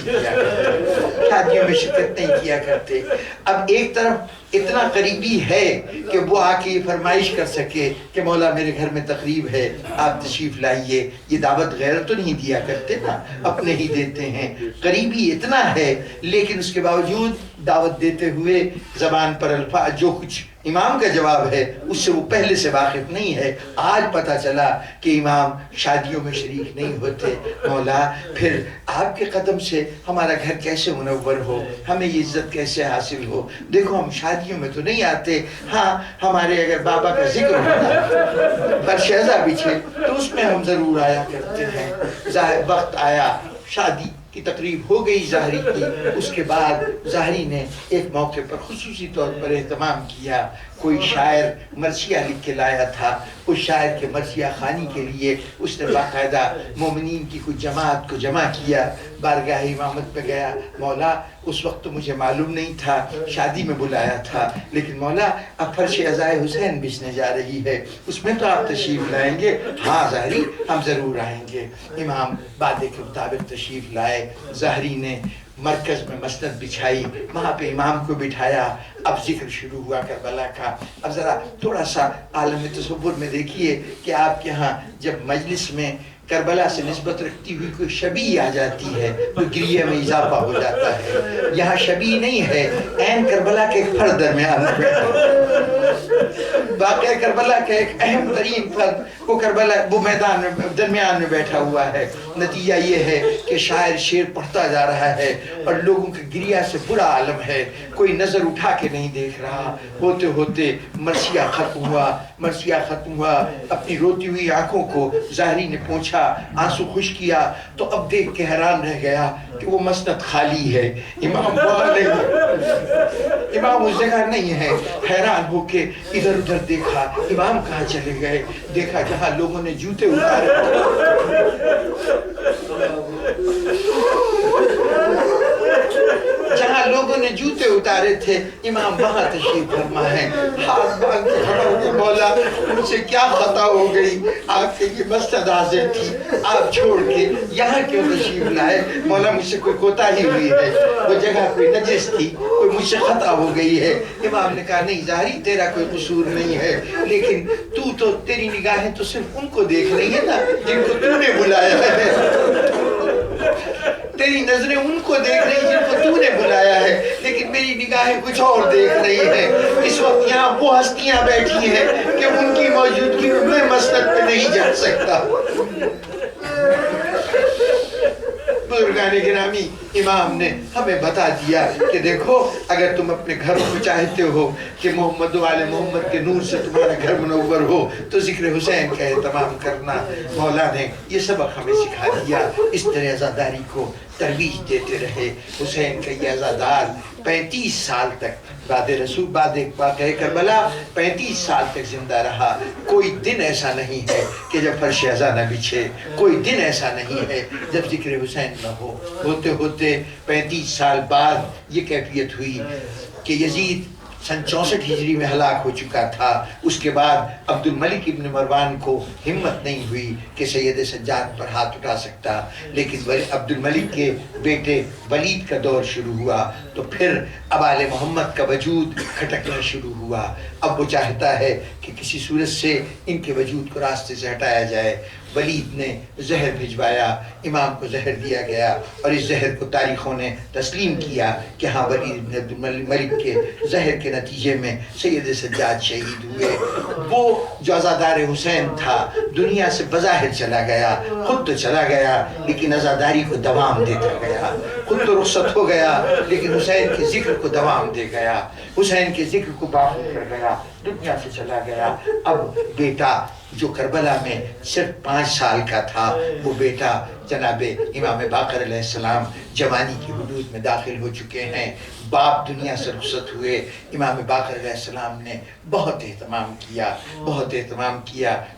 کیا کرتے. اب ایک طرف اتنا قریبی ہے کہ وہ آ کے یہ فرمائش کر سکے کہ مولا میرے گھر میں تقریب ہے، آپ تشریف لائیے. یہ دعوت غیر تو نہیں دیا کرتے نا، اپنے ہی دیتے ہیں. قریبی اتنا ہے لیکن اس کے باوجود دعوت دیتے ہوئے زبان پر الفاظ جو کچھ امام کا جواب ہے اس سے وہ پہلے سے واقف نہیں ہے. آج پتہ چلا کہ امام شادیوں میں شریک نہیں ہوتے. مولا پھر آپ کے قدم سے ہمارا گھر کیسے منور ہو، ہمیں یہ عزت کیسے حاصل ہو. دیکھو ہم شادیوں میں تو نہیں آتے، ہاں ہمارے اگر بابا کا ذکر ہوتا برشیزہ بچھے تو اس میں ہم ضرور آیا کرتے ہیں. وقت آیا، شادی کی تقریب ہو گئی ظاہری کی. اس کے بعد ظاہری نے ایک موقع پر خصوصی طور پر اہتمام کیا. کوئی شاعر مرثیہ لکھ کے لایا تھا، اس شاعر کے مرثیہ خوانی کے لیے اس نے باقاعدہ مومنین کی کچھ جماعت کو جمع کیا، بارگاہ امامت پہ گیا، مولا اس وقت تو مجھے معلوم نہیں تھا، شادی میں بلایا تھا، لیکن مولا اب فرش عزائے حسین بچنے جا رہی ہے، اس میں تو آپ تشریف لائیں گے؟ ہاں ظاہری ہم ضرور آئیں گے۔ امام وعدے کے مطابق تشریف لائے، ظاہری نے مرکز میں مسند بچھائی، وہاں پہ امام کو بٹھایا، اب ذکر شروع ہوا کربلا کا۔ اب ذرا تھوڑا سا عالم تصور میں دیکھیے کہ آپ کے ہاں جب مجلس میں کربلا سے نسبت رکھتی ہوئی کوئی شبیہ آ جاتی ہے تو گریہ میں اضافہ ہو جاتا ہے، یہاں شبیہ نہیں ہے، عین کربلا کے ایک فرد درمیان میں واقعہ کربلا کا ایک اہم ترین فرد وہ کربلا وہ میدان میں درمیان میں بیٹھا ہوا ہے۔ نتیجہ یہ ہے کہ شاعر شعر پڑھتا جا رہا ہے اور لوگوں کے گریہ سے برا عالم ہے، کوئی نظر اٹھا کے نہیں دیکھ رہا۔ ہوتے ہوتے مرثیہ ختم ہوا، اپنی روتی ہوئی آنکھوں کو ظاہری نے پوچھا، آنسو خوش کیا تو اب دیکھ کے حیران رہ گیا کہ وہ مسند خالی ہے، امام وہاں نہیں ہے، امام اس جگہ نہیں ہے۔ حیران ہو کے ادھر ادھر دیکھا، امام کہاں چلے گئے؟ دیکھا جہاں لوگوں نے جوتے اتارے تھے امام وہاں تشریف فرما ہے۔ ہاتھ باندھ کے کھڑا ہو کے مولا مجھ سے کیا خطا ہو گئی، آپ کے یہ مسجد حاضر تھی، آپ چھوڑ کے یہاں کیوں تشریف لائے؟ مولا مجھ سے کوئی کوتاہی ہوئی ہے، وہ جگہ کوئی نجس تھی، کوئی مجھ سے خطا ہو گئی ہے۔ امام نے کہا نہیں ظاہری تیرا کوئی قصور نہیں ہے، لیکن تو تیری نگاہیں تو صرف ان کو دیکھ رہی ہیں نا جن کو تو نے بلایا ہے، تیری نظریں ان کو دیکھ رہی جن کو تو نے بلایا ہے، لیکن میری نگاہیں کچھ اور دیکھ رہی ہیں۔ اس وقت یہاں وہ ہستیاں بیٹھی ہیں کہ ان کی موجودگی میں میں مسند پہ نہیں جا سکتا۔ بزرگان گرامی، امام نے ہمیں بتا دیا کہ دیکھو اگر تم اپنے گھر کو چاہتے ہو کہ محمد و آل محمد کے نور سے تمہارا گھر منور ہو تو ذکر حسین کا اہتمام کرنا۔ مولا نے یہ سبق ہمیں سکھا دیا، اس طرح عزاداری کو ترویج دیتے رہے۔ حسین کا یہ عزادار 35 سال تک بعد واقعہ کربلا 35 سال تک زندہ رہا۔ کوئی دن ایسا نہیں ہے کہ جب فرش عزا نہ بچھے، کوئی دن ایسا نہیں ہے جب ذکر حسین نہ ہو۔ ہوتے ہوتے 35 سال بعد یہ کیفیت ہوئی کہ یزید سن 64 ہجری میں ہلاک ہو چکا تھا۔ اس کے بعد عبد الملک ابن مروان کو ہمت نہیں ہوئی کہ سید سجاد پر ہاتھ اٹھا سکتا، لیکن عبد الملک کے بیٹے ولید کا دور شروع ہوا تو پھر اب آل محمد کا وجود کھٹکنا شروع ہوا۔ اب وہ چاہتا ہے کہ کسی صورت سے ان کے وجود کو راستے سے ہٹایا جائے۔ ولید نے زہر بھجوایا، امام کو زہر دیا گیا اور اس زہر کو تاریخوں نے تسلیم کیا کہ ہاں ولید بن عبد الملک کے زہر کے نتیجے میں سید سجاد شہید ہوئے۔ وہ جو عزادار حسین تھا دنیا سے بظاہر چلا گیا، خود تو چلا گیا لیکن عزاداری کو دوام دیتا گیا، خود تو رخصت ہو گیا لیکن حسین کے ذکر کو دوام دے گیا، حسین کے ذکر کو باقی کر گیا، دنیا سے چلا گیا۔ اب بیٹا جو کربلا میں صرف 5 سال کا تھا، وہ بیٹا جناب امام باقر علیہ السلام جوانی کی حدود میں داخل ہو چکے ہیں، باپ دنیا سے رخصت ہوئے۔ امام باقر علیہ السلام نے بہت اہتمام کیا،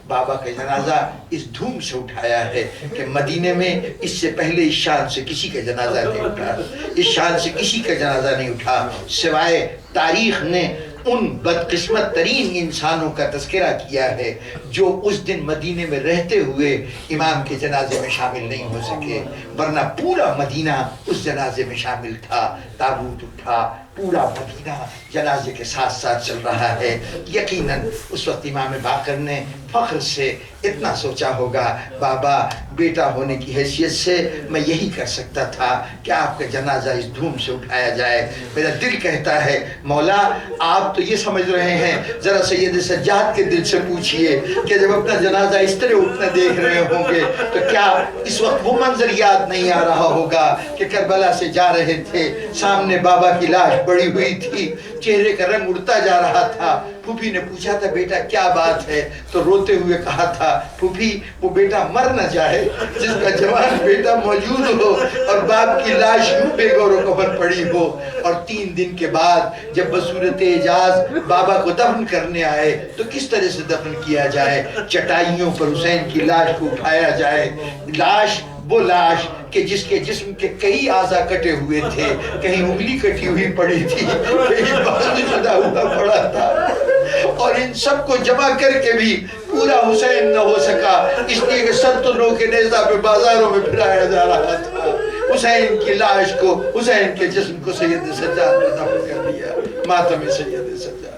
بابا کا جنازہ اس دھوم سے اٹھایا ہے کہ مدینے میں اس سے پہلے اس شان سے کسی کا جنازہ نہیں اٹھا، اس شان سے کسی کا جنازہ نہیں اٹھا سوائے تاریخ نے ان بدقسمت ترین انسانوں کا تذکرہ کیا ہے جو اس دن مدینے میں رہتے ہوئے امام کے جنازے میں شامل نہیں ہو سکے، ورنہ پورا مدینہ اس جنازے میں شامل تھا۔ تابوت اٹھا، پورا مدینہ جنازے کے ساتھ ساتھ چل رہا ہے۔ یقیناً اس وقت امام باقر نے فخر سے اتنا سوچا ہوگا، بابا بیٹا ہونے کی حیثیت سے میں یہی کر سکتا تھا کہ آپ کا جنازہ اس دھوم سے اٹھایا جائے۔ میرا دل کہتا ہے مولا آپ تو یہ سمجھ رہے ہیں، ذرا سید سجاد کے دل سے پوچھئے کہ جب اپنا جنازہ اس طرح اٹھنا دیکھ رہے ہوں گے تو کیا اس وقت وہ منظر یاد نہیں آ رہا ہوگا کہ کربلا سے جا رہے تھے، سامنے بابا کی لاش بڑی ہوئی تھی، چہرے کا رنگ اڑتا جا رہا تھا۔ پھوپھی نے پوچھا تھا بیٹا کیا بات ہے، تو روتے ہوئے کہا تھا پھوپھی وہ بیٹا مر نہ جائے جس کا جوان بیٹا موجود ہو اور باپ کی لاش یوں بے غور و قبر پڑی ہو۔ اور 3 دن کے بعد جب بصورت اعجاز بابا کو دفن کرنے آئے تو کس طرح سے دفن کیا جائے، چٹائیوں پر حسین کی لاش کو اٹھایا جائے، لاش وہ لاش کہ جس کے جسم کے کئی اعضاء کٹے ہوئے تھے، کہیں انگلی کٹی ہوئی پڑی تھی، کہیں بازو جدا ہوا پڑا تھا، اور ان سب کو جمع کر کے بھی پورا حسین نہ ہو سکا، اس لیے کہ سلطنوں کے نیزہ پہ بازاروں میں پھرایا جا رہا تھا۔ حسین کی لاش کو، حسین کے جسم کو سید سجاد نے دفن کر دیا، ماتم سید سجاد۔